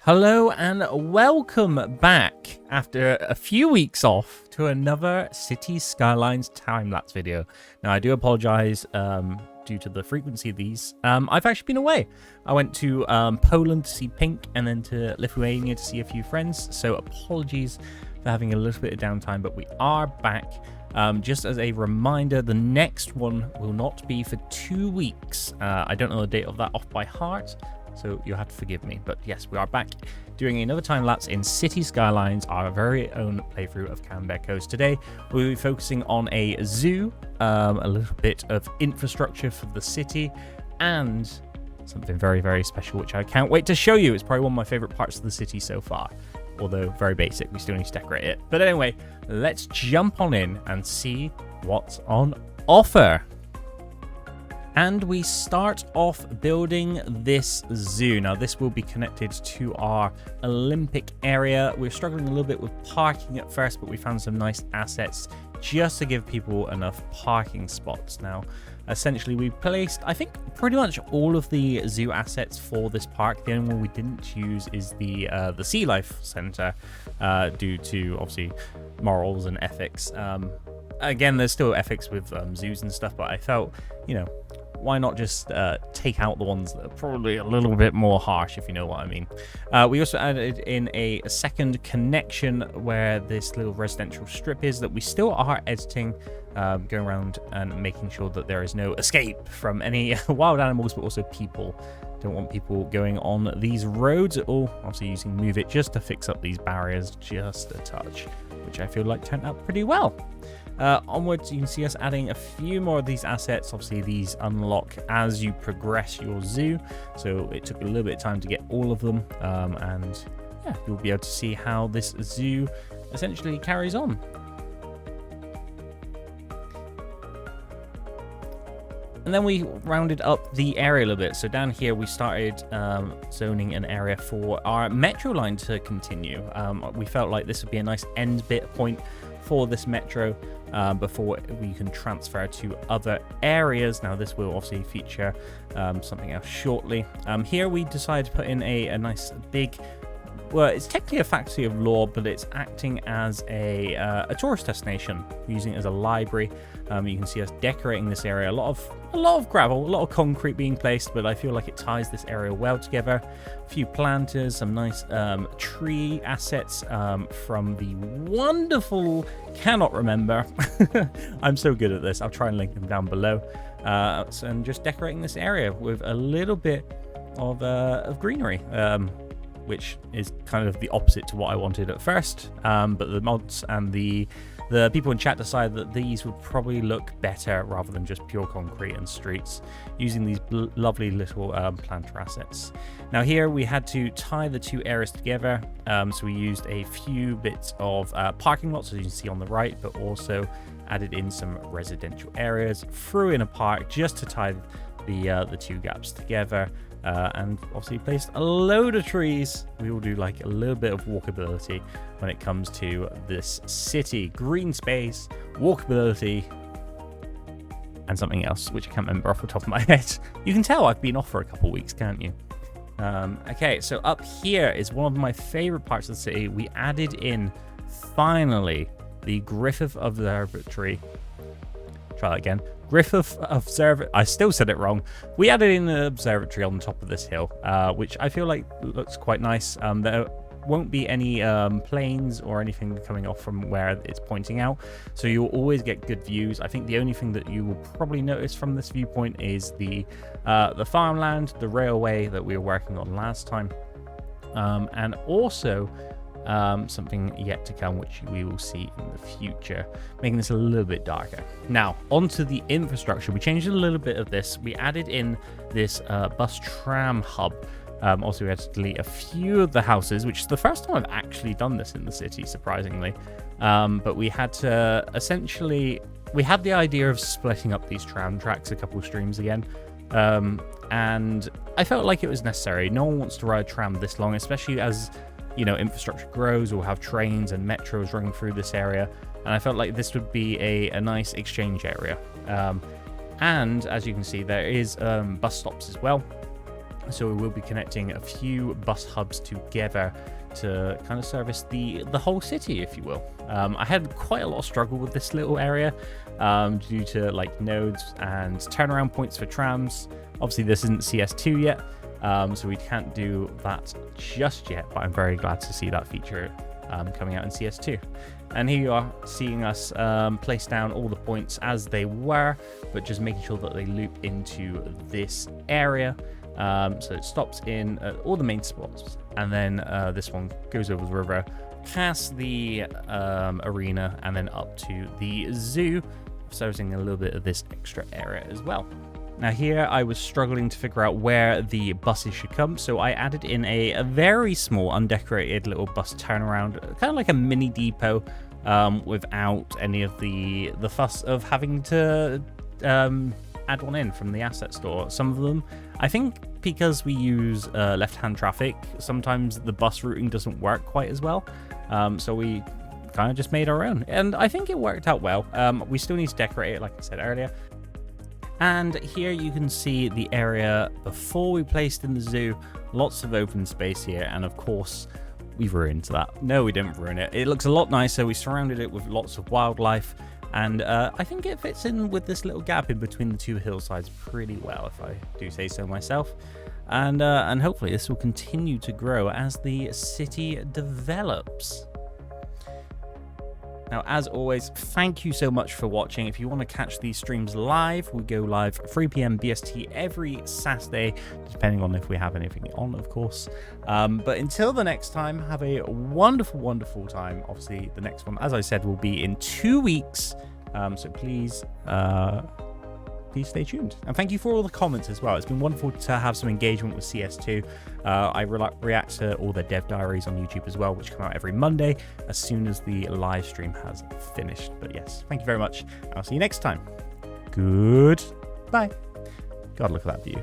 Hello and welcome back after a few weeks off to another Cities Skylines time-lapse video. Now, I do apologize due to the frequency of these. I've actually been away. I went to Poland to see Pink and then to Lithuania to see a few friends. So apologies for having a little bit of downtime, but we are back. Just as a reminder, the next one will not be for 2 weeks. I don't know the date of that off by heart, so you'll have to forgive me. But yes, we are back doing another time-lapse in Cities Skylines, our very own playthrough of Camembert Coasts. Today, we'll be focusing on a zoo, a little bit of infrastructure for the city, and something very, very special, which I can't wait to show you. It's probably one of my favorite parts of the city so far. Although very basic, we still need to decorate it. But anyway, let's jump on in and see what's on offer. And we start off building this zoo. Now, this will be connected to our Olympic area. We're struggling a little bit with parking at first, but we found some nice assets just to give people enough parking spots. Now, essentially, we placed, I think, pretty much all of the zoo assets for this park. The only one we didn't use is the Sea Life Center due to, obviously, morals and ethics. Again, there's still ethics with zoos and stuff, but I felt, why not just take out the ones that are probably a little bit more harsh, if you know what I mean. We also added in a second connection where this little residential strip is that we still are editing, going around and making sure that there is no escape from any wild animals, but also people. Don't want people going on these roads at all. Obviously using Move It just to fix up these barriers just a touch, which I feel like turned out pretty well. Onwards, you can see us adding a few more of these assets. Obviously, these unlock as you progress your zoo, so it took a little bit of time to get all of them, and yeah, you'll be able to see how this zoo essentially carries on. And then we rounded up the area a little bit. So down here, we started zoning an area for our metro line to continue. We felt like this would be a nice end bit point for this metro before we can transfer to other areas. Now, this will obviously feature something else shortly. Here, we decided to put in a nice big, well, it's technically a faculty of law, but it's acting as a tourist destination, using it as a library. You can see us decorating this area. A lot of gravel, a lot of concrete being placed, but I feel like it ties this area well together. A few planters, some nice tree assets from the wonderful, cannot remember. I'm so good at this. I'll try and link them down below. And just decorating this area with a little bit of greenery. Which is kind of the opposite to what I wanted at first, but the mods and the people in chat decided that these would probably look better rather than just pure concrete and streets, using these lovely little planter assets. Now here we had to tie the two areas together, so we used a few bits of parking lots, as you can see on the right, but also added in some residential areas, threw in a park just to tie the two gaps together. And obviously placed a load of trees. We will do like a little bit of walkability when it comes to this city. Green space, walkability, and something else, which I can't remember off the top of my head. You can tell I've been off for a couple weeks, can't you? Okay, so up here is one of my favorite parts of the city. We added in, finally, the Griffith Observatory. Try that again. Griffith Observatory. I still said it wrong. We added in an observatory on the top of this hill, which I feel like looks quite nice. There won't be any planes or anything coming off from where it's pointing out, so you'll always get good views. I think the only thing that you will probably notice from this viewpoint is the farmland, the railway that we were working on last time, and also something yet to come, which we will see in the future, making this a little bit darker. Now, onto the infrastructure. We changed a little bit of this. We added in this bus tram hub. Also, we had to delete a few of the houses, which is the first time I've actually done this in the city, surprisingly. But we had to essentially, we had the idea of splitting up these tram tracks a couple of streams again. And I felt like it was necessary. No one wants to ride a tram this long, especially as infrastructure grows. We'll have trains and metros running through this area, and I felt like this would be a nice exchange area. And as you can see, there is bus stops as well. So we will be connecting a few bus hubs together to kind of service the whole city, if you will. I had quite a lot of struggle with this little area due to like nodes and turnaround points for trams. Obviously this isn't CS2 yet, so we can't do that just yet, but I'm very glad to see that feature coming out in CS2. And here you are seeing us place down all the points as they were, but just making sure that they loop into this area. So it stops in all the main spots, and then this one goes over the river, past the arena, and then up to the zoo, servicing a little bit of this extra area as well. Now here I was struggling to figure out where the buses should come, so I added in a very small undecorated little bus turnaround, kind of like a mini depot, without any of the fuss of having to add one in from the asset store. Some of them, I think because we use left-hand traffic, sometimes the bus routing doesn't work quite as well, so we kind of just made our own, and I think it worked out well. We still need to decorate it, like I said earlier. And here you can see the area before we placed in the zoo. Lots of open space here, and of course we ruined that. No, we didn't ruin it. It looks a lot nicer. We surrounded it with lots of wildlife, and I think it fits in with this little gap in between the two hillsides pretty well, if I do say so myself. And hopefully this will continue to grow as the city develops. Now, as always, thank you so much for watching. If you want to catch these streams live, we go live at 3 p.m. BST every Saturday, depending on if we have anything on, of course. But until the next time, have a wonderful, wonderful time. Obviously, the next one, as I said, will be in 2 weeks. So please stay tuned. And thank you for all the comments as well. It's been wonderful to have some engagement with CS2. I react to all the dev diaries on YouTube as well, which come out every Monday as soon as the live stream has finished. But yes, thank you very much. I'll see you next time. Goodbye. God, look at that view.